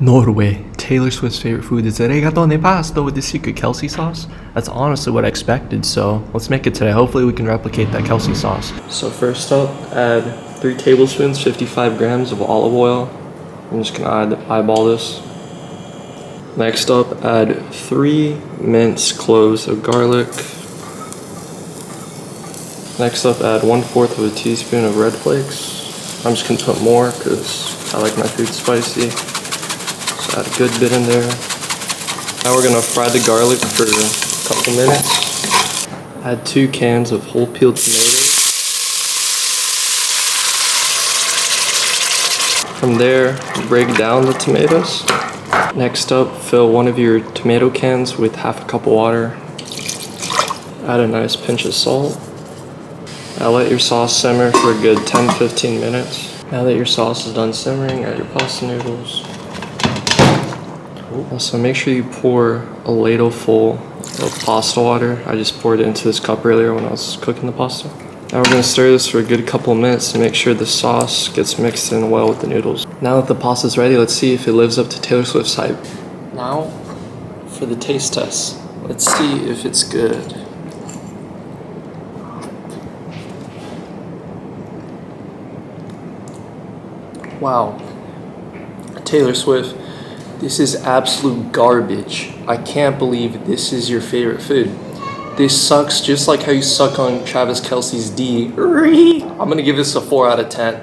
Norway. Taylor Swift's favorite food is rigatone pasta with the secret Kelsey sauce. That's honestly what I expected, so let's make it today. Hopefully we can replicate that Kelsey sauce. So first up, add 3 tablespoons, 55 grams of olive oil. I'm just gonna eyeball this. Next up, add 3 minced cloves of garlic. Next up, add 1/4 of a teaspoon of red flakes. I'm just gonna put more because I like my food spicy. So add a good bit in there. Now we're gonna fry the garlic for a couple minutes. Add 2 cans of whole peeled tomatoes. From there, break down the tomatoes. Next up, fill one of your tomato cans with half a cup of water. Add a nice pinch of salt. Now let your sauce simmer for a good 10-15 minutes. Now that your sauce is done simmering, add your pasta noodles. Also, make sure you pour a ladle full of pasta water. I just poured it into this cup earlier when I was cooking the pasta. Now we're going to stir this for a good couple of minutes to make sure the sauce gets mixed in well with the noodles. Now that the pasta is ready, let's see if it lives up to Taylor Swift's hype. Now for the taste test. Let's see if it's good. Wow, Taylor Swift, this is absolute garbage. I can't believe this is your favorite food. This sucks just like how you suck on Travis Kelce's D. I'm gonna give this a 4 out of 10.